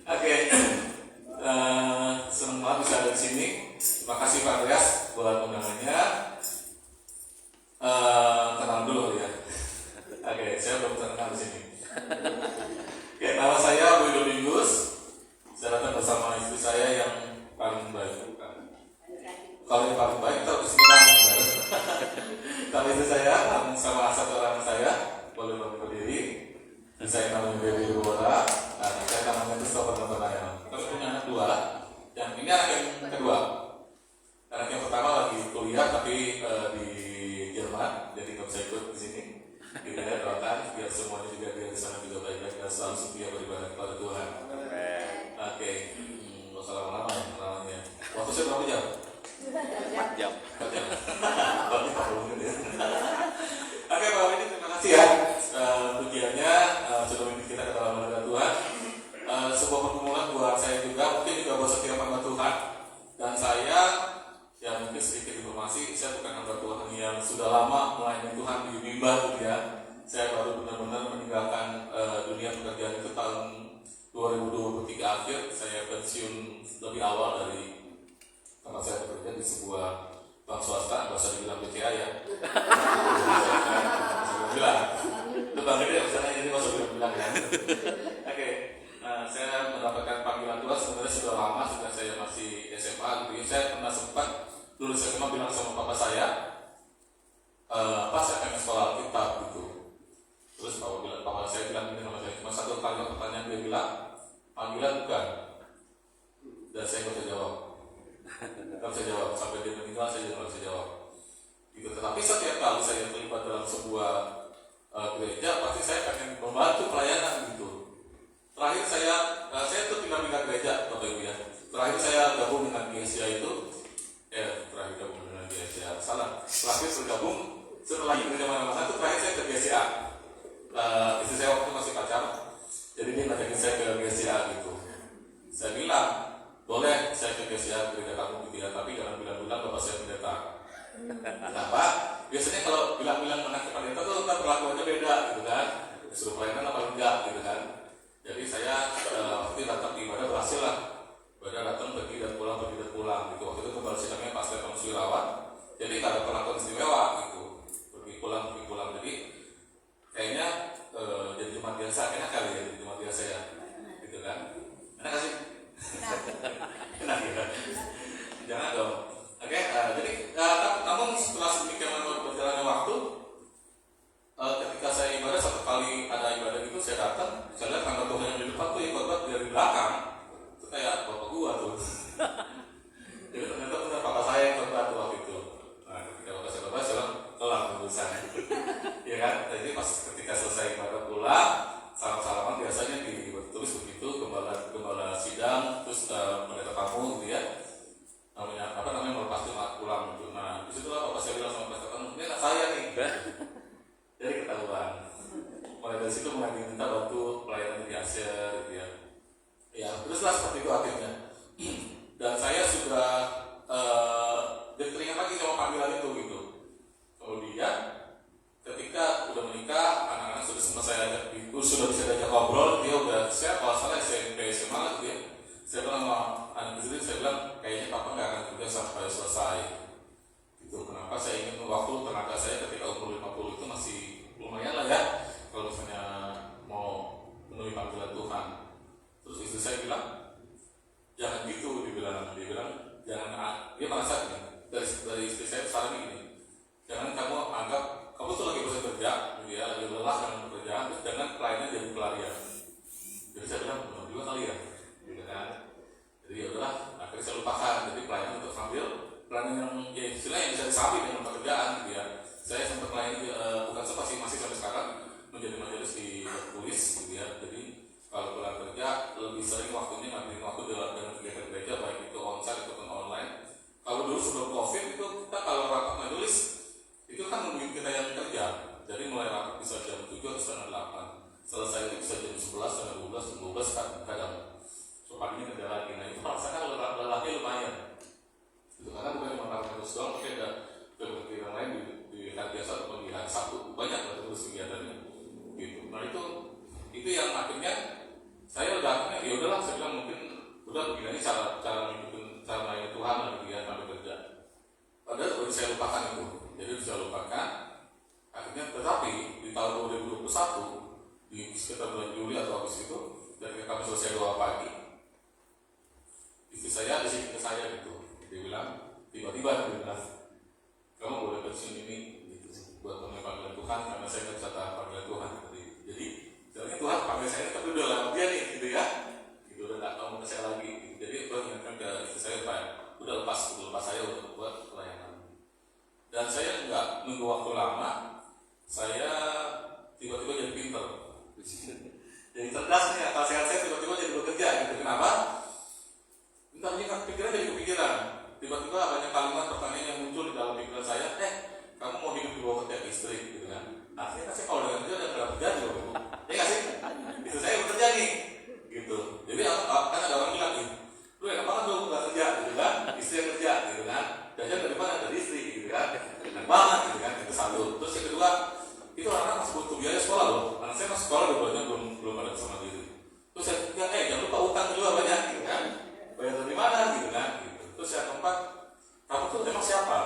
Oke, senang banget bisa ada di sini. Terima kasih Pak Andreas buat undangannya. Kenal dulu ya. Oke, saya belum kenal di sini. Oke, nama saya Boy Domingus. Saya datang bersama istri saya yang paling baik. Kalau yang paling baik itu di sini banyak. Kalau istri saya sama satu orang saya boleh berdiri. Saya namanya Baby Bora. Saya namanya Christopher Nathanael. Kami punya anak dua. Yang ini anak yang kedua. Anak yang pertama lagi kuliah tapi di Jerman, jadi nggak bisa ikut di sini. Kita doakan biar semuanya juga di sana juga baik-baik dan selalu setia beribadah kepada Tuhan. Oke, nggak usah lama-lama ya kenalannya. Waktu saya berapa jam? 4 jam. Berarti 40 menit ya. Oke, Pak Winnie, terima kasih ya. Pujiannya sudah memimpin kita ke dalam hadirat Tuhan. Sebuah pergumulan buat saya juga, mungkin juga buat setiap hamba Tuhan. Dan saya, ya mungkin sedikit informasi, saya bukan hamba Tuhan yang sudah lama melayani Tuhan di mimbar gitu ya. Saya baru benar-benar meninggalkan dunia pekerjaan itu tahun 2023 akhir. Saya pensiun lebih awal dari tempat saya bekerja di sebuah bank swasta, nggak usah dibilang BCA ya. Bilang, itu bang gede misalnya jadi masuk bilang ya. Oke, saya mendapatkan panggilan Tuhan sebenarnya sudah lama, sudah saya masih SMA gitu. Saya pernah sempat dulu SMA bilang sama papa saya, pas saya pengen sekolah Alkitab gitu. Terus papa saya bilang gini sama saya, cuma satu kalimat pertanyaan, dia bilang panggilan bukan. Dan saya nggak bisa jawab. Nggak bisa jawab, sampai dia meninggal saya juga nggak bisa jawab gitu. Tetapi setiap kali saya terlibat dalam sebuah gereja, pasti saya pengen membantu pelayanan gitu. Terakhir saya tuh pindah-pindah gereja Bapak Ibu ya. Terakhir saya gabung dengan GSA itu terakhir gabung dengan GSA salah. Terakhir bergabung setelah gereja mana-mana itu terakhir saya ke GSA. Istri saya waktu itu masih pacar, jadi dia ngajakin saya ke GSA gitu. Saya bilang, boleh saya ke GSA gereja kamu gitu ya, tapi jangan bilang-bilang bapak saya pendeta. Kenapa? Biasanya kalau bilang-bilang anak pendeta tuh kan perlakuannya beda gitu kan, suruh pelayanan apa enggak gitu kan. Jadi saya waktu itu datang di ibadah berhasil lah, ibadah datang pergi dan pulang gitu. Waktu itu kembali sidangnya pas Stefan Wirawan, jadi nggak ada perlakuan istimewa gitu, pergi pulang. Jadi kayaknya jadi cuma biasa, enak kali ya jadi cuma biasa ya, gitu kan? Enak sih? Enak ya? Jangan dong. Oke, jadi namun setelah sedemikian berjalannya waktu, ketika saya ibadah satu kali ada ibadah itu saya datang, saya lihat hamba Tuhan yang di depan tuh ikut dari belakang, itu kayak bapak gua tuh. Jadi ternyata benar bapak saya yang khotbah tuh waktu itu. Nah, ketika bapak saya khotbah, saya bilang kelar urusan, ya kan? Jadi pas ketika selesai ibadah pulang, salam-salaman biasanya ditulis begitu, gembala sidang, terus pendeta tamu gitu ya. Namanya melepas Jumat pulang gitu. Nah, disitulah bapak saya bilang sama pendeta tamu, ini anak saya nih. Jadi ketahuan. Mulai dari situ mulai diminta bantu pelayanan di Asia gitu ya. Ya, teruslah seperti itu akhirnya. Dan saya sudah teringat lagi sama panggilan itu gitu. Kemudian ketika udah menikah, anak-anak sudah sempat saya ajak, sudah bisa diajak ngobrol, dia udah siap, kalau salah SMP SMA gitu ya. Saya bilang sama anak istri, saya bilang kayaknya papa nggak akan kerja sampai selesai. Gitu. Kenapa? Saya ingin waktu tenaga saya ketika umur 50 itu masih lumayan lah ya, kalau misalnya mau memenuhi panggilan Tuhan. Terus istri saya bilang, jangan gitu, dibilang jangan, dia merasa gini, dari istri saya saran gini, jangan kamu anggap kamu tuh lagi bosan kerja, gitu ya, lagi lelah dengan pekerjaan, terus jangan pelayanan jadi pelarian. Jadi saya bilang, benar juga kali ya, gitu kan. Jadi ya udahlah, akhirnya saya lupakan. Jadi pelayanan untuk sambil pelayanan yang ya istilahnya yang bisa disambi dengan pekerjaan, gitu ya. Saya sempat melayani bukan sempat sih, masih sampai sekarang menjadi majelis di Kuis, gitu ya. Jadi kalau pulang kerja lebih sering waktunya ngabisin waktu dengan kegiatan gereja, baik itu onsite ataupun online. Kalau dulu sebelum COVID itu kita kalau rapat majelis itu kan nungguin kita yang kerja. Jadi mulai rapat bisa jam 7 atau setengah 8. Selesai itu bisa jam 11, setengah 12, jam 12 kadang. So paginya kerja lagi. Nah itu merasakan lelahnya lumayan. Itu karena bukan cuma rapat terus doang, tapi ada kegiatan lain di hari biasa ataupun di hari Sabtu banyak terus kegiatannya. Gitu. Nah itu yang akhirnya saya udah akhirnya ya udahlah, saya bilang mungkin udah begini aja cara mengikuti cara melayani Tuhan lah gitu ya sambil kerja. Padahal udah saya lupakan itu, jadi saya lupakan. Akhirnya tetapi di tahun 2021 di sekitar bulan Juli atau habis itu, dari kami selesai doa pagi, istri saya ada sini ke saya gitu, dia bilang tiba-tiba dia bilang, kamu boleh pensiun ini gitu, buat memenuhi panggilan Tuhan karena saya nggak bisa tahan panggilan Tuhan. Jadi sebenarnya Tuhan panggil saya tapi udah lama dia nih gitu ya, gitu udah nggak mau ke saya lagi. Gitu. Jadi Tuhan ingatkan ke istri saya Pak, udah lepas saya untuk buat pelayanan. Dan saya nggak nunggu waktu lama, saya tiba-tiba jadi pinter, jadi cerdas nih, akal sehat saya tiba-tiba jadi bekerja gitu. Kenapa? Entah ini kan pikiran jadi kepikiran. Tiba-tiba banyak kalimat pertanyaan yang muncul di dalam pikiran saya. Kamu mau hidup di bawah kerja istri gitu kan? Artinya kan saya kalau dengan kerja udah kerja loh, ya nggak sih? Itu saya bekerja nih, gitu. Jadi kan ada orang bilang gitu, lu enak banget lu nggak kerja gitu kan? Istri yang kerja gitu kan? Jajan dari mana? Dari istri gitu kan? Enak banget gitu kan? Itu satu. Terus yang kedua, itu anak masih butuh biaya sekolah loh. Anak saya masih sekolah dua-duanya belum ada sama diri. Terus saya bilang, jangan lupa utang juga banyak gitu kan? Bayar dari mana gitu kan? Gitu. Terus yang keempat, kamu tuh emang siapa?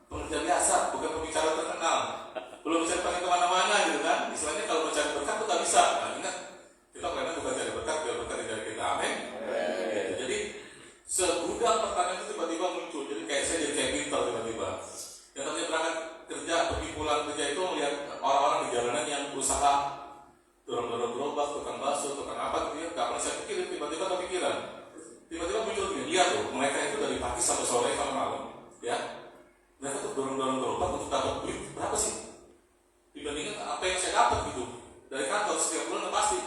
Pekerja biasa, bukan pembicara terkenal. Belum bisa dipanggil kemana-mana gitu kan? Istilahnya kalau mencari berkat tuh gak bisa. Nah ingat, kita pelayanan bukan cari berkat, biar berkat dari kita. Amin. Gitu. Jadi segudang pertanyaan itu tiba-tiba muncul. Jadi kayak saya jadi kayak pintar tiba-tiba. Yang tadinya berangkat kerja, pergi pulang kerja itu melihat orang-orang di jalanan yang berusaha dorong-dorong gerobak, tukang bakso, tukang apa gitu ya. Gak pernah saya pikirin, tiba-tiba kepikiran. Tiba-tiba muncul gini, lihat tuh, mereka itu dari pagi sampai sore sampai malam, ya. Mereka tuh dorong-dorong gerobak untuk dapat duit berapa sih? Dibandingkan apa yang saya dapat gitu dari kantor setiap bulan pasti,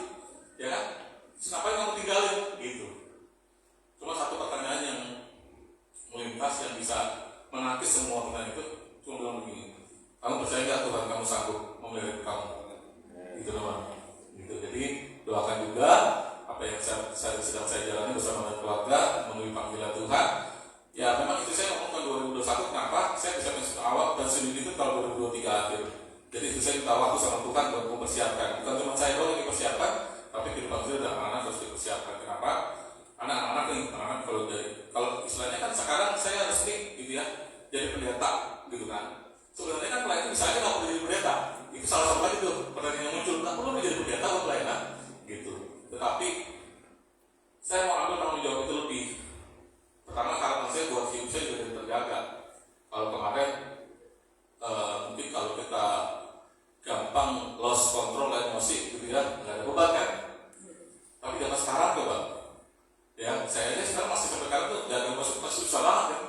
ya kan? Terus ngapain kamu tinggalin gitu? Cuma satu pertanyaan yang melintas yang bisa menangkis semua pertanyaan itu, cuma bilang begini, kamu percaya nggak Tuhan kamu sanggup memelihara kamu? Gitu doang. Gitu. Jadi doakan juga apa yang sedang saya jalani bersama keluarga memenuhi panggilan Tuhan. Ya memang itu saya ngomongkan 2021 kenapa saya bisa pensiun awal dan pensiun itu tahun 2023 akhir. Jadi itu saya minta waktu sama Tuhan buat mempersiapkan. Bukan cuma saya doang yang dipersiapkan, tapi kehidupan saya dan anak-anak harus dipersiapkan. Kenapa? Anak-anak nih, anak-anak kalau istilahnya kan sekarang saya resmi gitu ya, jadi pendeta gitu kan. Sebenarnya kan pelayan bisa aja nggak perlu jadi pendeta. Itu salah satu lagi tuh pertanyaan yang muncul. Nggak perlu menjadi pendeta buat pelayanan gitu. Tetapi saya mau ambil tanggung jawab itu lebih. Pertama karena saya buat hidup saya juga terjaga. Kalau kemarin mungkin kalau kita gampang lost control emosi gitu ya, nggak ada beban kan. Tapi zaman sekarang coba, ya saya aja sekarang masih sampai sekarang tuh jaga emosi masih susah banget kan.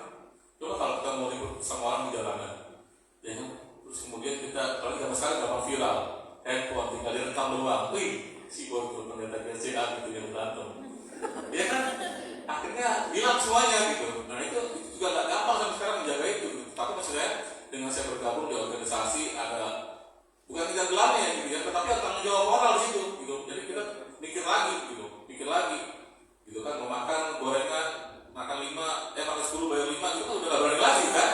Coba kalau kita mau ribut sama orang di jalanan, ya kan. Terus kemudian kita kalau zaman sekarang gampang viral, handphone tinggal direkam doang, wih si bocor pendeta GCA gitu yang berantem, ya kan. Akhirnya hilang semuanya gitu. Nah itu juga nggak gampang sampai sekarang menjaga itu. Tapi maksud saya dengan saya bergabung di organisasi ada bukan tidak gelarnya gitu ya, tetapi ada tanggung jawab moral di situ gitu. Jadi kita mikir lagi gitu kan, mau makan gorengan makan 5, makan 10 bayar 5 itu kan udah nggak berani lagi kan.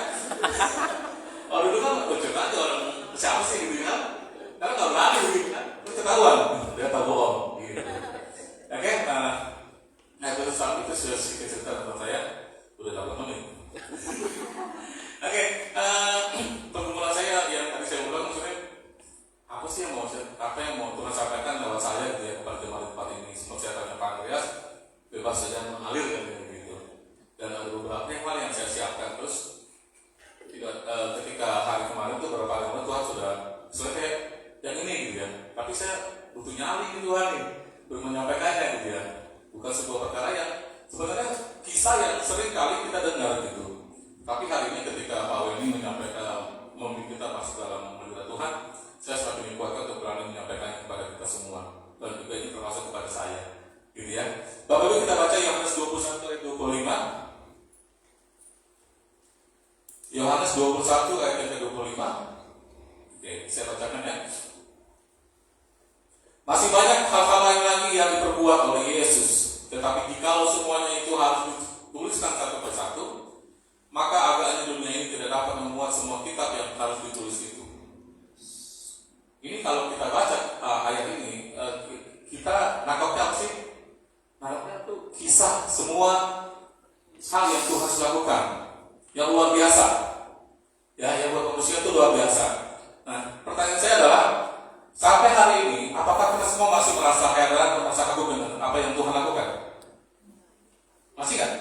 Kalau dulu kan bocor aja orang siapa sih gitu kan, karena nggak berani gitu kan, terus ketahuan dia tahu bohong gitu. Oke, nah itu saat itu sudah sedikit cerita tentang saya, udah 8 menit. Oke, pergumulan saya yang tadi saya ulang maksudnya apa sih yang mau Tuhan sampaikan lewat saya gitu ya kepada jemaat tempat ini. Seperti saya tanya Pak Andreas, bebas saja mengalir kan gitu. Dan ada beberapa hal yang saya siapkan terus. Ketika hari kemarin tuh beberapa hari Tuhan sudah selesai yang ini gitu ya. Tapi saya butuh nyali gitu Tuhan nih, untuk menyampaikannya gitu ya. Bukan sebuah perkara yang sebenarnya kisah yang sering kali kita dengar gitu. Tapi hari ini ketika Pak Weni menyampaikan, memimpin kita masuk dalam panggilan Tuhan, saya semakin dikuatkan untuk berani menyampaikan kepada kita semua. Dan juga ini termasuk kepada saya. Gitu ya. Bapak Ibu kita baca Yohanes 21 ayat 25. Yohanes 21 ayat 25. Oke, saya bacakan ya. Masih banyak hal-hal lain lagi yang diperbuat oleh Yesus. Tetapi jikalau semuanya itu harus dituliskan satu persatu, maka agaknya dunia ini tidak dapat memuat semua kitab yang harus ditulis itu. Ini kalau kita baca ayat ini, kita nangkapnya apa sih? semua hal yang Tuhan sudah lakukan yang luar biasa, ya, yang buat manusia itu luar biasa. Nah, pertanyaan saya adalah, sampai hari ini, apakah kita semua masih merasa heran, merasa kagum dengan apa yang Tuhan lakukan? Masih kan?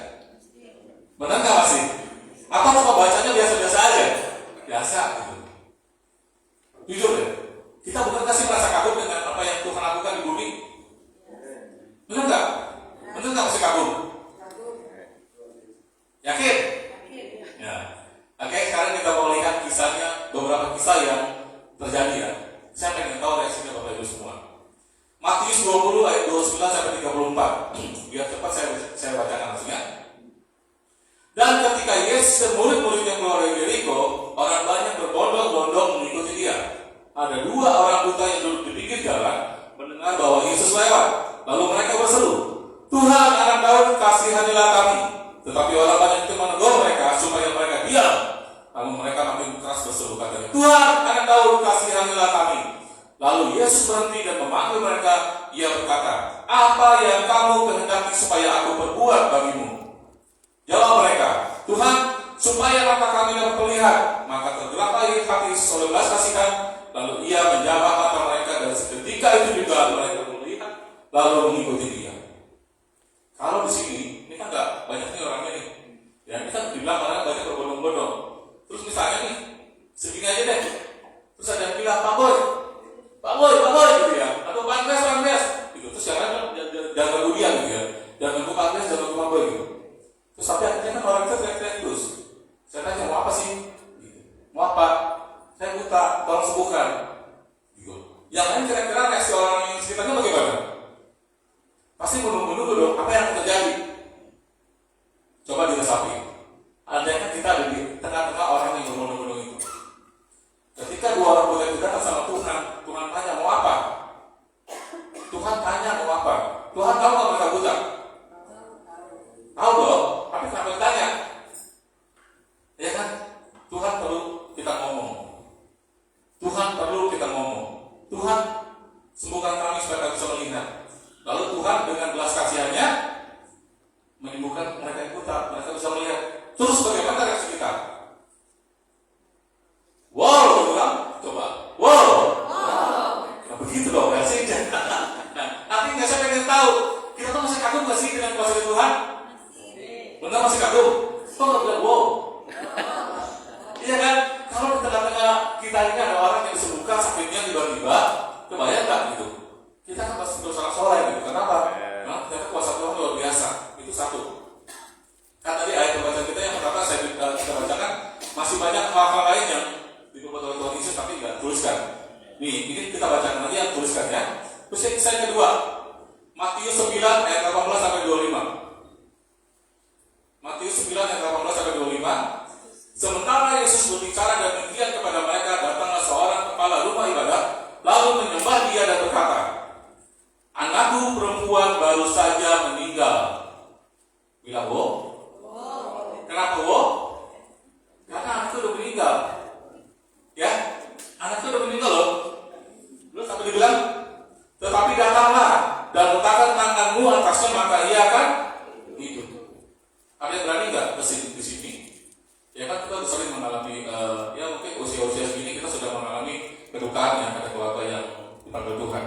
Benar nggak masih? Atau cuma bacanya biasa-biasa aja? Biasa gitu. Jujur deh, kita bukan kasih merasa kagum dengan apa yang Tuhan lakukan di bumi? Benar nggak? Benar nggak masih kagum? Yakin? Ya. Oke, sekarang kita mau lihat kisahnya, beberapa kisah yang terjadi ya. Saya pengen tahu reaksinya Bapak Ibu semua. Matius 20 ayat 29 sampai 34. Biar cepat saya bacakan langsung ya. Dan ketika Yesus dan murid-murid yang keluar dari Yeriko, orang banyak berbondong-bondong mengikuti dia. Ada dua orang buta yang duduk di pinggir jalan, mendengar bahwa Yesus lewat. Lalu mereka berseru, "Tuhan, Anak Daud, kasihanilah kami." Tetapi orang banyak itu menegur mereka supaya mereka diam. Lalu mereka makin keras berseru, katanya, "Tuhan, Anak Daud, kasihanilah kami." Lalu Yesus berhenti dan memanggil mereka. Ia berkata, "Apa yang kamu kehendaki supaya aku perbuat bagimu?" Jawab mereka, "Tuhan, supaya mata kami dapat melihat." Maka tergeraklah hati Yesus oleh belas kasihan. Lalu ia menjamah mata mereka, dan seketika itu juga mereka melihat lalu mengikuti dia. Kalau di sini, ini kan nggak banyak nih orangnya nih. Ya, ini kan dibilang orang banyak berbondong-bondong. Terus misalnya nih, segini aja deh. Terus ada yang bilang, Pak Boy, gitu ya. Atau Pak Andres, gitu. Terus yang lain jangan ganggu dia gitu ya. Jangan ganggu Pak Andres, jangan ganggu Pak Boy gitu. Terus sampai akhirnya kan orang itu teriak-teriak terus. Saya tanya, mau apa sih? Gitu. Mau apa? Saya buta, tolong sembuhkan. Gitu. Yang lain kira-kira reaksi orang yang sekitarnya bagaimana? Pasti menunggu-nunggu dong, apa yang akan terjadi? Coba diresapi. Andai kan kita ada di tengah-tengah orang yang berbondong-bondong itu. Ketika dua orang buta itu datang sama Tuhan, Tuhan tanya mau apa? Tuhan tanya mau apa? Tuhan tahu nggak mereka buta? Tahu dong, tapi kenapa ditanya? Ya kan? Tuhan perlu kita ngomong. Tuhan perlu kita ngomong. Tuhan, sembuhkan kami supaya kami bisa melihat. Lalu Tuhan dengan belas kasihannya menyembuhkan mereka yang buta, mereka bisa melihat. Terus bagaimana reaksi kita? Wow, bilang, coba. Wow. Nah, begitu dong reaksinya. Nah, artinya saya pengen tahu, kita tuh masih kagum nggak sih dengan kuasa Tuhan? Benar masih kagum? Kok nggak bilang wow? Iya kan? Kalau di tengah-tengah kita ini ada orang yang disembuhkan sakitnya tiba-tiba, kebayang nggak gitu? Kita kan pasti bersorak-sorai gitu. Kenapa? Nah, ternyata kuasa Tuhan luar biasa. Itu satu. Kan tadi ayat pembacaan kita yang pertama kita bacakan, masih banyak hal-hal lain yang dibuat oleh Tuhan Yesus tapi nggak tuliskan. Nih, ini kita bacakan lagi yang tuliskan ya. Terus yang kisah kedua, Matius 9 ayat 18 sampai 25. Matius 9 ayat 18 sampai 25. Sementara Yesus berbicara dan demikian kepada mereka, datanglah seorang kepala rumah ibadah, lalu menyembah dia dan berkata, "Anakku perempuan baru saja meninggal." Bilang, "Wo?" Kenapa wo? Karena anakku udah meninggal. Ya, anakku udah meninggal loh. Terus apa dibilang? "Tetapi datanglah dan letakkan tanganmu atasnya, maka ia akan hidup." Ada yang berani nggak di sini? Ya kan kita sering mengalami, ya mungkin usia-usia segini kita sudah mengalami kedukaan yang ada keluarga yang dipanggil Tuhan.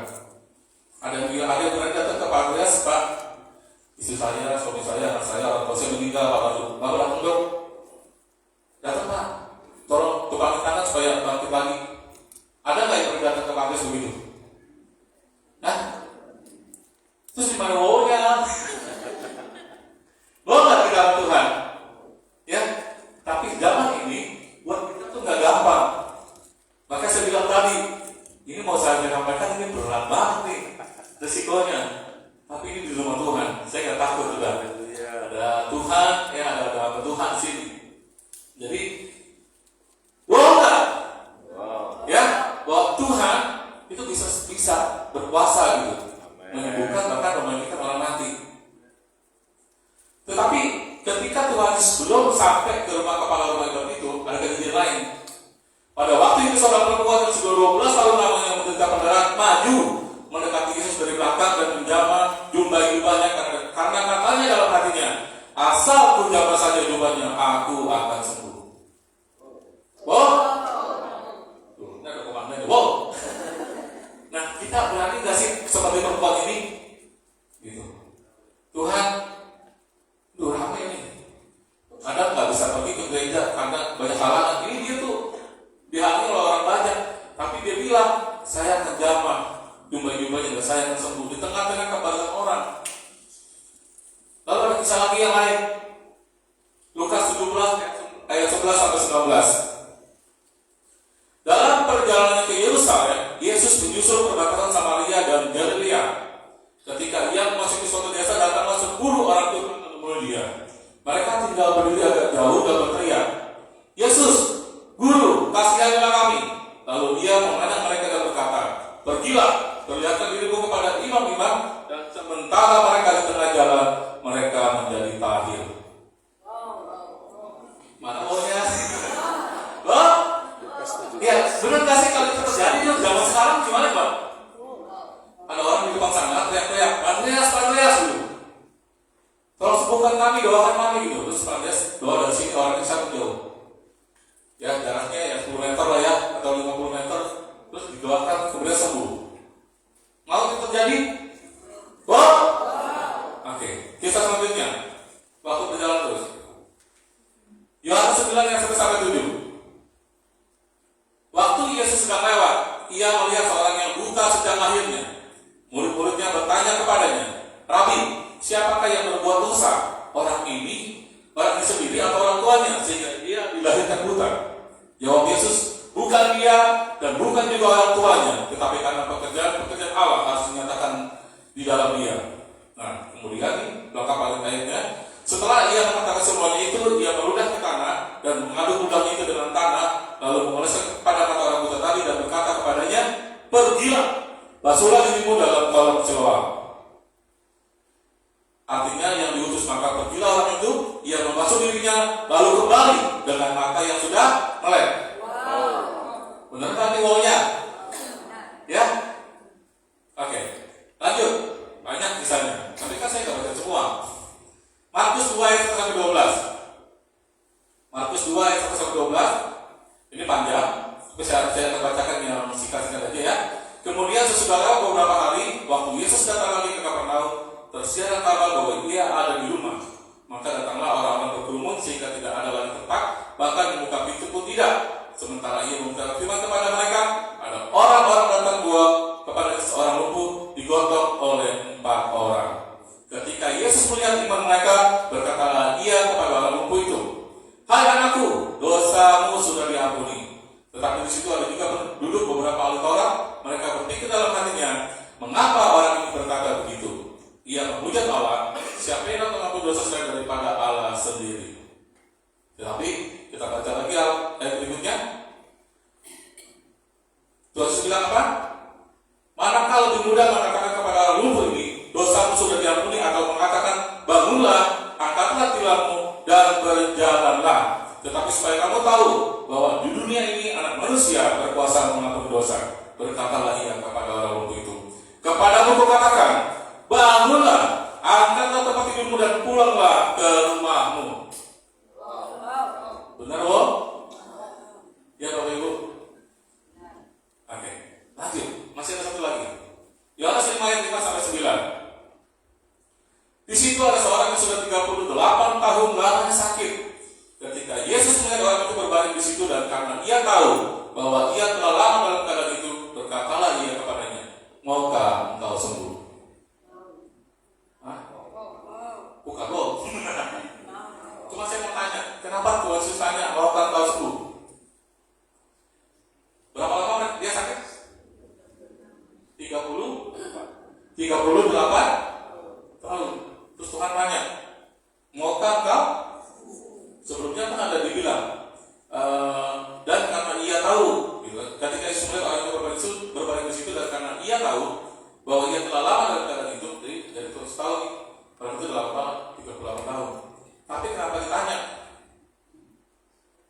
Ada yang berani datang ke Pak Andreas, "Pak, istri saya, suami saya, anak saya, orang tua saya meninggal, Bapak datang dong." Datang Pak, tolong tupangin tangan supaya bangkit lagi. Ada nggak yang berani datang ke Pak Andreas begitu? Nah, terus gimana wawanya? Lo nggak di dalam Tuhan, ya? Tapi zaman ini buat kita tuh nggak gampang. Maka saya bilang tadi, ini mau saya sampaikan ini berat banget nih resikonya. Tapi ini di rumah Tuhan, saya nggak takut juga. Ada Tuhan, ya ada Tuhan sini. Jadi, wow nggak? Ya, bahwa Tuhan itu bisa berkuasa gitu, menyembuhkan bahkan membangkitkan orang mati. Tetapi ketika Tuhan Yesus belum sampai ke rumah kepala rumah ibadah itu, ada kejadian lain. Pada waktu itu seorang perempuan yang sudah 12 tahun lamanya menderita pendarahan maju mendekati Yesus dari belakang dan menjamah jubahnya karena katanya dalam hatinya, saya jawabannya, aku akan sembuh. Wow. Tuh, ini ada komandannya. Wow. Nah, kita berani gak sih seperti perempuan ini? Gitu. Tuhan, duh rame ini. Anda nggak bisa pergi ke gereja karena banyak halangan. Ini dia tuh dihalangi oleh orang banyak, tapi dia bilang, saya akan jamah jumlah-jumlahnya dan saya akan sembuh di tengah-tengah kebanyakan orang. Lalu ada kisah lagi yang lain. Lukas 17 ayat 11 sampai 19. Dalam perjalanannya ke Yerusalem, Yesus menyusul perbatasan Samaria dan Galilea. Ketika ia memasuki suatu desa, datanglah 10 orang Tuhan menemui dia. Mereka tinggal berdiri agak jauh dan berteriak, Yesus, Guru, kasihanilah kami. Lalu ia memandang mereka dan berkata, pergilah, perlihatkan dirimu kepada imam-imam, dan sementara mereka di tengah jalan, mereka menjadi tahir. Mana maunya? Oh? Ya, benar gak sih kalau itu terjadi di zaman sekarang gimana Pak? Ada orang di depan sana teriak-teriak, Andreas dulu. Tolong sembuhkan kami, doakan kami gitu. Terus Andreas doa dari sini, orangnya sangat jauh. Ya jaraknya ya 10 meter lah ya, atau 50 meter. Terus didoakan, kemudian sembuh. Mau itu terjadi? Wah? Oke, kisah selanjutnya. Waktu berjalan terus. Yohanes 9 ayat 1-7. Waktu Yesus sedang lewat, ia melihat seorang yang buta sejak lahirnya. Murid-muridnya bertanya kepadanya, Rabi, siapakah yang berbuat dosa? Orang ini sendiri atau orang tuanya sehingga dia dilahirkan buta? Jawab Yesus, bukan dia dan bukan juga orang tuanya, tetapi karena pekerjaan Allah harus dinyatakan di dalam dia. Nah, kemudian lengkap ayatnya. Setelah ia mengatakan semuanya itu, ia meludah ke tanah dan mengaduk ludah itu dengan tanah, lalu mengoleskan kepada mata orang buta tadi dan berkata kepadanya, pergilah, basuhlah dirimu dalam kolam Siloam. Artinya yang diutus maka pergilah orang itu, ia membasuh dirinya, lalu kembali dengan mata yang sudah melek. Wow. Benar kan nih wownya? Ya? Oke, lanjut. Banyak kisahnya. Tapi kan saya nggak baca semua. Markus 2 ayat 1-12. Markus 2 ayat 1-12. Ini panjang. Tapi saya akan bacakan yang singkat-singkat aja ya. Kemudian sesudah lewat beberapa hari, waktu Yesus datang lagi ke Kapernaum, tersiar kabar bahwa ia ada di rumah. Maka datanglah orang-orang berkerumun sehingga tidak ada lagi tempat, bahkan membuka pintu pun tidak. Sementara ia membuka firman kepada mereka, ada orang-orang datang kepada seorang lumpuh digotong oleh 4 orang. Ketika Yesus melihat iman mereka, berkatalah ia kepada orang lumpuh itu, hai anakku, dosamu sudah diampuni. Tetapi di situ ada juga duduk beberapa ahli Taurat. Mereka berpikir dalam hatinya, mengapa orang ini berkata begitu? Ia menghujat Allah, siapa yang mengampuni dosa selain daripada Allah sendiri. Tetapi kita baca lagi ayat berikutnya. Tuhan Yesus bilang apa? Manakah lebih mudah mengatakan kepada orang lumpuh ini, dosamu sudah diampuni, atau mengatakan, bangunlah, angkatlah tilangmu dan berjalanlah. Tetapi supaya kamu tahu bahwa di dunia ini anak manusia berkuasa mengampuni dosa. Berkatalah ia kepada orang lumpuh itu, kepadamu kukatakan, bangunlah, angkatlah tempat tidurmu dan pulanglah ke rumahmu. Benar, Bo? Ya, Bapak Ibu. Oke, lanjut. Masih ada satu lagi. Yohanes 5 ayat 5-9. Di situ ada seorang yang sudah 38 tahun lamanya sakit. Ketika Yesus melihat orang itu berbaring di situ dan karena ia tahu bahwa ia telah lama dalam keadaan itu, berkatalah ia kepadanya, maukah engkau sembuh? Hah? Bukan loh. Cuma saya mau tanya, kenapa Tuhan Yesus tanya, maukah engkau sembuh? Berapa lama dia sakit? 38 tahun. Terus Tuhan tanya, maukah engkau? Sebelumnya kan ada dibilang, dan karena ia tahu, gitu, ketika Yesus melihat orang itu berbaring di situ, dan karena ia tahu bahwa ia telah lama dalam keadaan itu, jadi terus tahu orang itu telah 38 tahun. Tapi kenapa ditanya?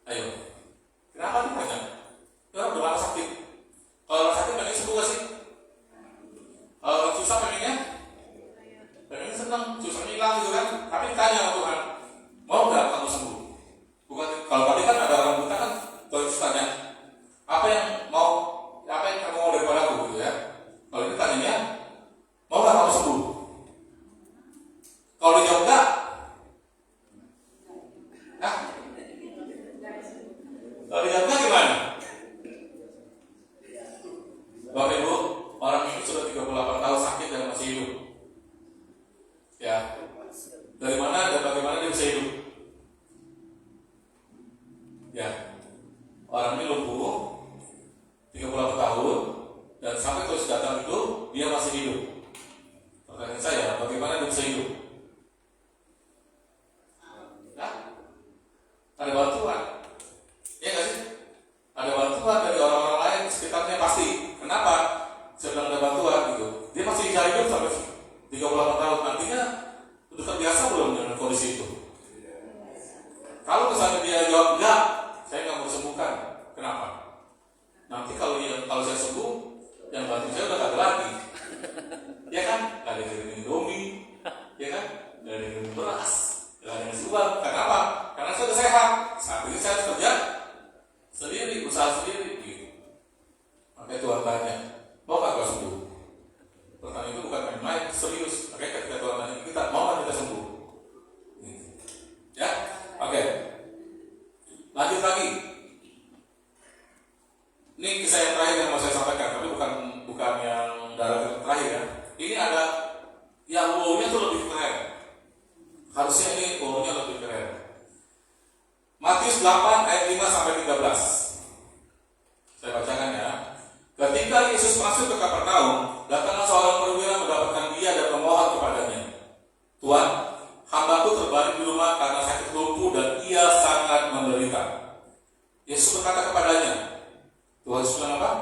Ayo, kenapa ditanya? Karena udah lama sakit. Kalau orang sakit pengen sembuh gak sih? Kalau orang susah pengennya senang, susahnya hilang gitu kan. Tapi ditanya sama Tuhan, mau gak kamu sembuh? bisa hidup sampai 38 tahun, artinya udah terbiasa belum dengan kondisi itu? Kalau misalnya dia jawab enggak, saya nggak mau disembuhkan. Kenapa? Nanti kalau saya sembuh, yang bantu saya udah gak ada lagi. Ya kan? Gak ada yang Indomie, ya kan? Gak ada yang beras, gak ada yang suar. Kenapa? Karena saya udah sehat. Saat ini saya harus kerja sendiri, usaha sendiri. Gitu. Makanya Tuhan tanya, mau gak kau sembuh? Pertanyaan itu bukan main-main, serius. Makanya ketika Tuhan tanya kita, mau gak kita sembuh? Gitu. Ya? Oke. Lanjut lagi. Ini kisah yang terakhir yang mau saya sampaikan, tapi bukan yang darah terakhir ya. Ini ada yang wow-nya tuh lebih keren. Harusnya ini wow-nya lebih keren. Matius 8 ayat 5 sampai 13. Saya bacakan ya. Ketika Yesus masuk ke Kapernaum, datanglah seorang perwira mendapatkan dia dan memohon kepadanya. Tuhan, hambaku terbaring di rumah karena sakit lumpuh dan ia sangat menderita. Yesus berkata kepadanya, Tuhan Yesus bilang apa?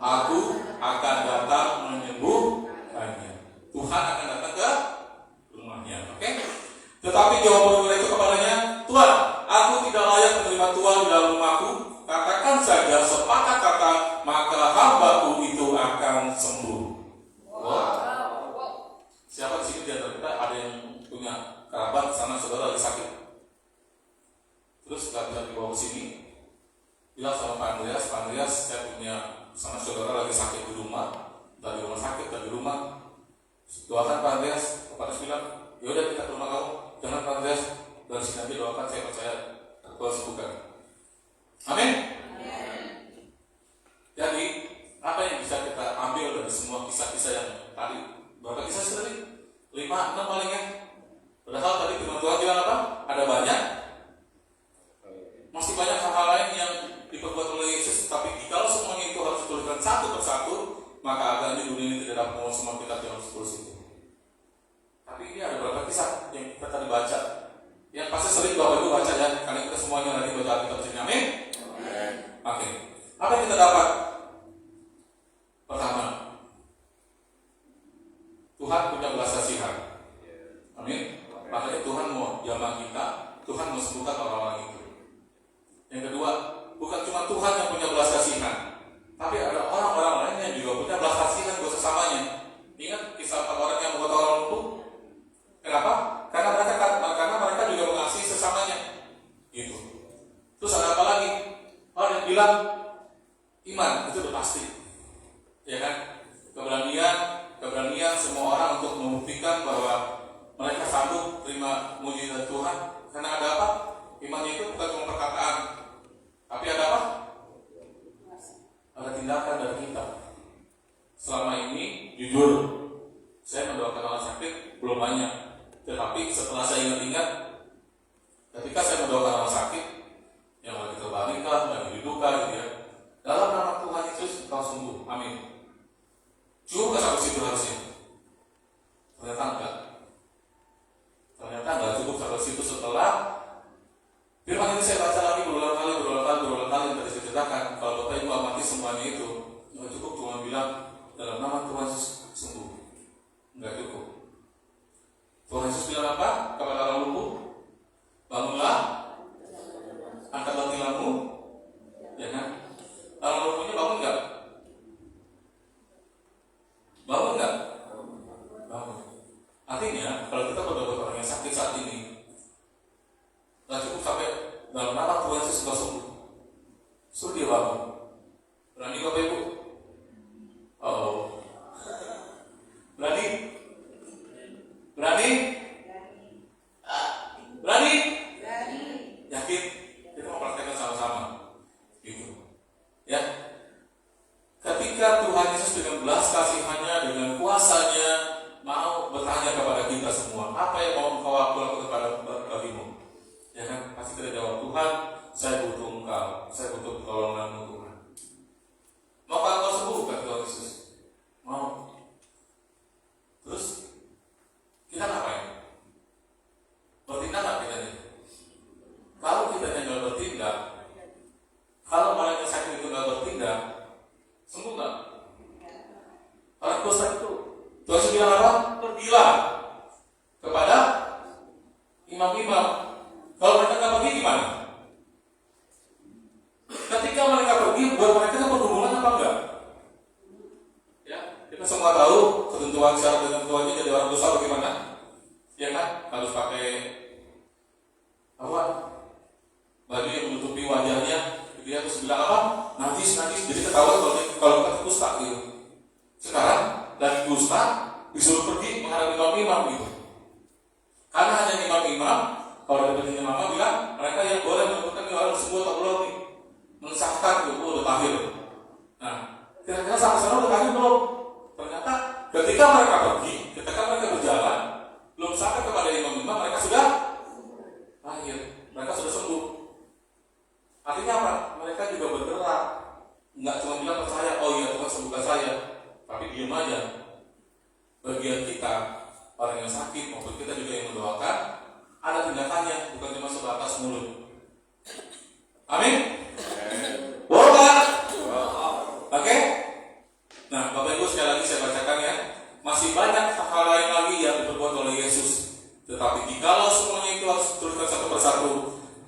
Aku akan datang menyembuhkannya. Tuhan akan datang ke rumahnya. Oke? Tetapi jawab perwira itu kepadanya, Tuhan, aku tidak layak menerima Tuhan di dalam rumahku. Katakan saja sepatah kata, maka hambaku itu akan sembuh. Wow. Siapa di sini di antara kita ada yang punya kerabat sana saudara lagi sakit? Terus nggak bisa dibawa ke sini? Bilang sama Pak Andreas, saya punya sama saudara lagi sakit di rumah, dari rumah sakit, dari rumah. Doakan Pak Andreas. Pak Andreas bilang, yaudah kita ke rumah kamu. Jangan Pak Andreas, dari sini nanti doakan, saya percaya Tuhan sembuhkan. Amin. Jadi apa yang bisa kita ambil dari semua kisah-kisah yang tadi? Berapa kisah sih tadi? 5, 6 paling ya. Padahal tadi firman Tuhan bilang apa? Ada banyak. Masih banyak hal-hal lain yang diperbuat oleh Yesus, tapi kalau semuanya itu harus dituliskan satu persatu, maka agaknya dunia ini tidak dapat membawa semua kita yang harus tulis itu. Tapi ini ada beberapa kisah yang kita tadi baca, yang pasti sering Bapak Ibu baca ya, karena kita semuanya lagi baca Alkitab sini. Amin. Oke. Apa yang kita dapat? Pertama, Tuhan punya belas kasihan. Amin. Makanya Tuhan mau jamah kita, Tuhan mau sembuhkan orang-orang itu. Yang kedua, bukan cuma Tuhan yang punya belas kasihan, tapi ada orang-orang lain yang juga punya belas kasihan buat sesamanya. Ingat kisah 4 orang yang membuat orang lumpuh? Kenapa? Karena mereka juga mengasihi sesamanya. Gitu. Terus ada apa lagi? Orang yang bilang iman itu udah pasti, ya kan? Keberanian semua orang untuk membuktikan bahwa mereka sanggup terima mujizat Tuhan. Karena ada apa? Imannya itu bukan cuma perkataan, tapi ada apa? Ada tindakan dari kita. Selama ini, jujur, saya mendoakan orang sakit belum banyak. Tetapi setelah saya ingat-ingat, ketika saya mendoakan orang sakit, yang lagi terbalik kah, lagi diduka gitu ya, dalam nama Tuhan Yesus kau sembuh. Amin. Cukup gak sampai situ harusnya? Ternyata enggak. Ternyata enggak cukup sampai situ. Setelah firman ini saya baca lagi berulang kali yang tadi saya ceritakan. Kalau Bapak Ibu amati semuanya itu, enggak cukup cuma bilang dalam nama Tuhan Yesus sembuh. Enggak cukup. Tuhan Yesus bilang apa kepada orang lumpuh? Bangunlah, angkatlah tilangmu, ya kan? Orang lumpuhnya bangun enggak? Bangun enggak? Bangun. Artinya, kalau kita berdoa orang yang sakit saat ini, nggak cukup sampai dalam nama Tuhan Yesus sudah sembuh. Suruh dia bangun. Berani Bapak Ibu? Oh. Berani? Berani? Berani? Yakin? Kita mau praktekkan sama-sama. Gitu. Ya. Ketika Tuhan Yesus dengan belas kasihannya, dengan kuasanya mau bertanya kepada kita semua, apa yang mau engkau lakukan kepada bagimu? Ya kan? Pasti kita jawab, Tuhan, saya butuh engkau, saya butuh pertolonganmu Tuhan. Maukah engkau sembuhkan Tuhan Yesus? Mau. Terus kita ngapain? Bertindak nggak kita nih? Kalau kita nggak bertindak, kalau orang yang sakit itu nggak bertindak, sembuh nggak? Orang dosa itu bilang apa? Pergilah kepada imam-imam. Kalau mereka nggak pergi gimana? Ketika mereka pergi, buat mereka itu perhubungan apa enggak? Ya, kita semua tahu ketentuan syarat dan ketentuannya jadi orang dosa bagaimana? Ya kan? Harus pakai apa? Baju yang menutupi wajahnya. Dia terus bilang apa? Najis. Jadi ketahuan kalau kita kusta gitu. Sekarang dari kusta disuruh pergi menghadap imam-imam gitu. Karena hanya imam-imam, kalau ada imam bilang mereka yang boleh menyebutkan orang tersebut atau belum nih, mensahkan gitu, udah tahir. Nah, kira-kira sama-sama udah tahir belum? Ternyata ketika mereka pergi, ketika mereka berjalan, belum sampai kepada imam-imam, mereka sudah tahir, mereka sudah sembuh. Artinya apa? Mereka juga bergerak, nggak cuma bilang percaya, oh iya Tuhan sembuhkan saya, tapi diam aja. Bagian kita, orang yang sakit maupun kita juga yang mendoakan, ada tindakannya, bukan cuma sebatas mulut. Amin. Wow, oke. Nah, Bapak Ibu sekali lagi saya bacakan ya. Masih banyak hal lain lagi yang diperbuat oleh Yesus. Tetapi jikalau semuanya itu harus dituliskan satu persatu,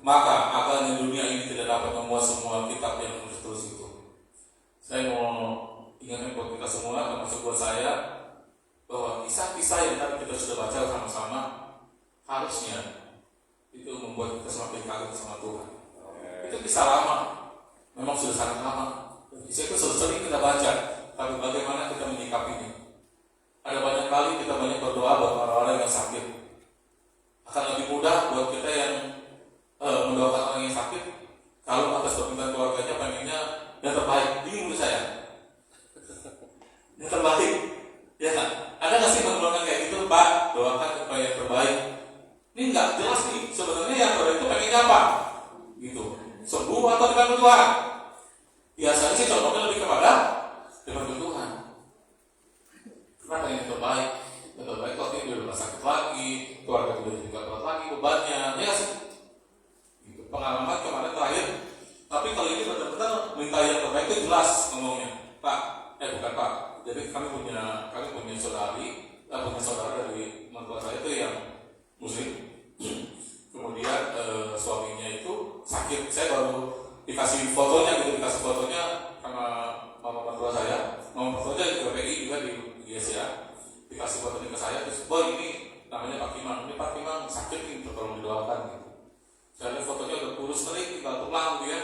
maka akalnya dunia ini tidak dapat memuat semua kitab yang terus itu. Saya mau ingatkan buat kita semua, termasuk buat saya, bahwa kisah-kisah yang tadi kita sudah baca sama-sama harusnya itu membuat kita semakin kagum sama Tuhan. Itu kisah lama, memang sudah sangat lama. Kisah itu sudah sering kita baca, tapi bagaimana kita menyikapinya? Ada banyak kali kita banyak berdoa buat orang-orang yang sakit. Akan lebih mudah buat kita yang mendoakan orang yang sakit kalau atas permintaan keluarganya pengennya yang terbaik. Ini menurut saya yang terbaik, ya kan? Ada nggak sih mendoakan kayak gitu, Pak? Doakan supaya yang terbaik. Ini nggak jelas nih. Sebenarnya yang terbaik itu pengennya apa? Gitu. Sembuh atau dibantu Tuhan? Biasanya sih contohnya lebih kepada dibantu Tuhan. Kenapa yang terbaik? Yang terbaik kalau dia udah sakit lagi, keluarga udah juga kuat lagi bebannya, ya sih. Gitu. Pengalaman kemarin terakhir. Tapi kalau ini benar-benar minta yang terbaik itu jelas ngomongnya, Pak. Bukan Pak. Jadi kami punya saudara dari mertua saya itu yang Muslim. Kemudian suaminya itu sakit. Saya baru dikasih fotonya sama mama mertua saya. Mama mertua saya juga PI juga di GSA. Dikasih fotonya ke saya. Terus, boy ini namanya Pak Kimang. Ini Pak Kimang sakit nih, tolong didoakan. Gitu. Saya lihat fotonya udah kurus terik, tinggal tulang gitu ya.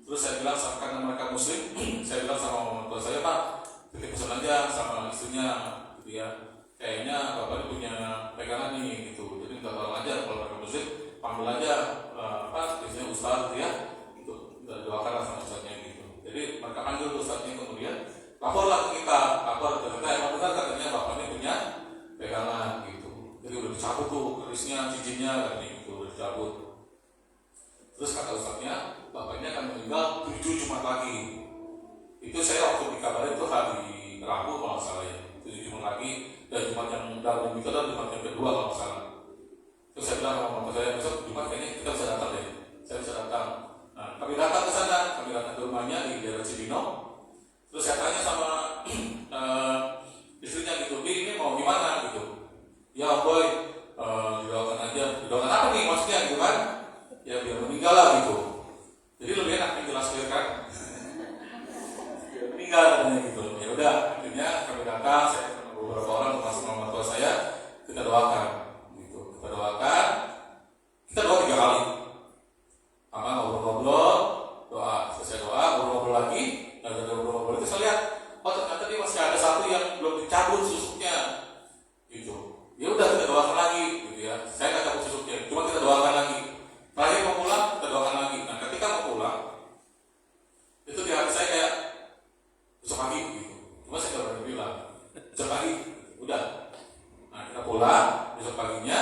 Terus saya bilang karena mereka Muslim, saya bilang sama mama mertua saya, Pak, titip pesan aja sama istrinya, gitu ya. Kayaknya bapak ini punya pegangan nih, gitu. Jadi minta tolong aja kalau mereka Muslim, panggil aja biasanya ustaz, gitu ya. Gitu. Doakanlah sama ustaznya gitu. Jadi mereka panggil ustaznya, kemudian laporlah ke kita, ternyata emang benar katanya bapak ini punya pegangan, gitu. Jadi udah dicabut tuh kerisnya, cincinnya, katanya gitu, udah dicabut. Terus kata ustaznya, bapaknya akan meninggal 7 Jumat lagi. Itu saya waktu dikabarin itu hari Rabu kalau salah ya, 7 Jumat lagi. Dan Jumat yang dalam itu adalah Jumat yang kedua kalau salah. Terus saya bilang sama mama saya, besok Jumat kayaknya kita bisa datang deh. Saya bisa datang. Nah, kami datang ke sana, kami datang ke rumahnya di daerah Cibinong. Terus saya tanya sama istrinya gitu, ini mau gimana gitu? Ya boy, didoakan aja. Didoakan apa nih maksudnya gitu kan? Ya biar meninggal lah gitu. Jadi lebih enak menjelaskan kan? Biar meninggal katanya gitu. Ya udah, akhirnya kami datang, saya sama beberapa orang termasuk mama tua saya, kita doakan gitu. Kita doakan, kita doa 3 kali. Sama ngobrol-ngobrol, doa, selesai doa, ngobrol-ngobrol lagi, dan dari ngobrol-ngobrol itu saya lihat, oh ternyata dia masih ada satu yang belum dicabut susuknya, gitu. Ya udah kita doakan lagi, gitu ya. Saya nggak cabut susuknya, cuma kita doakan lagi. Terakhir mau pulang, kita doakan lagi. Nah ketika mau pulang, itu di hati saya kayak besok pagi, gitu. Cuma saya nggak berani bilang, besok pagi, udah. Nah kita pulang, besok paginya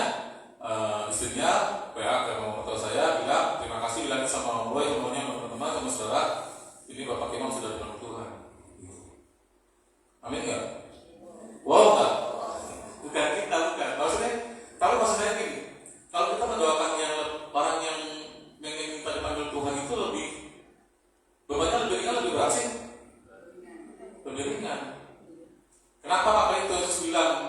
istrinya WA ke mama mertua saya bilang terima kasih, bilang sama om boy, semuanya sama teman-teman, sama saudara, ini Bapak Kimang sudah dipanggil Tuhan. Amin nggak? Wow nggak? Bukan kita, bukan. Tapi maksud saya gini, kalau kita mendoakan orang yang minta dipanggil Tuhan itu lebih bebannya lebih ringan, lebih berat sih? Lebih ringan. Kenapa Bapak itu Yesus bilang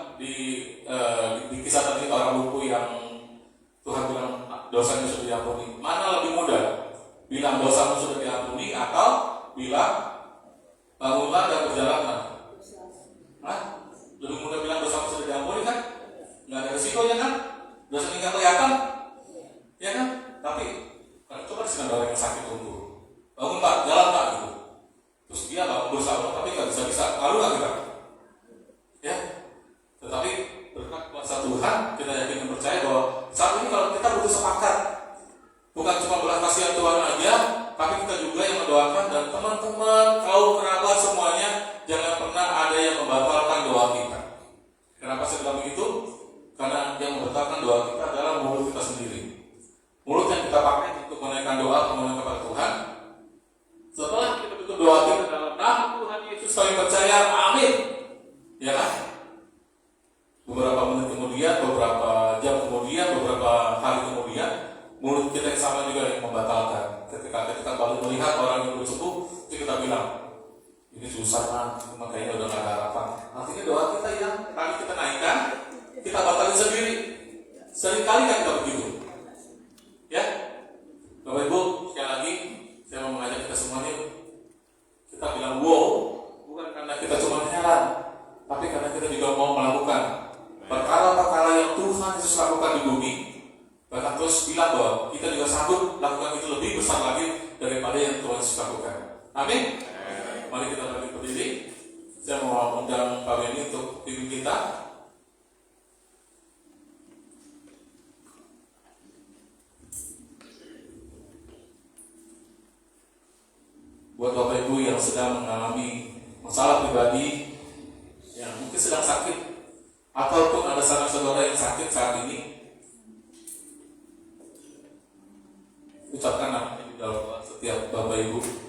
Tuhan, kita yakin dan percaya bahwa saat ini kalau kita butuh sepakat, bukan cuma belas kasihan Tuhan aja, tapi kita juga yang mendoakan, dan teman-teman, kaum kerabat semuanya, jangan pernah ada yang membatalkan doa kita. Kenapa saya bilang begitu? Karena yang membatalkan doa kita adalah mulut kita sendiri. Mulut yang kita pakai untuk menaikkan doa kepada Tuhan. Setelah kita tutup doa kita dalam nama Tuhan Yesus kami percaya, amin. Ya kan? Beberapa menit kemudian, beberapa jam kemudian, beberapa hari kemudian, mulut kita yang sama juga yang membatalkan. Ketika baru melihat orang yang belum sembuh, itu kita bilang, ini susah kan, makanya udah gak ada harapan. Artinya doa kita yang tadi kita naikkan, kita batalkan sendiri. Seringkali kan kita begitu. Ya, Bapak Ibu, sekali lagi saya mau mengajak kita semuanya, kita bilang wow, bukan karena kita cuma heran, tapi karena kita juga mau melakukan perkara-perkara yang Tuhan Yesus lakukan di bumi. Bahkan terus bilang bahwa kita juga sanggup lakukan itu lebih besar lagi daripada yang Tuhan Yesus lakukan. Amin. Mari kita balik berdiri. Saya mau undang Pak Benny untuk pimpin kita. Buat Bapak Ibu yang sedang mengalami masalah pribadi, yang mungkin sedang sakit, ataupun ada saudara yang sakit saat ini, ucapkan namanya di dalam setiap Bapak Ibu.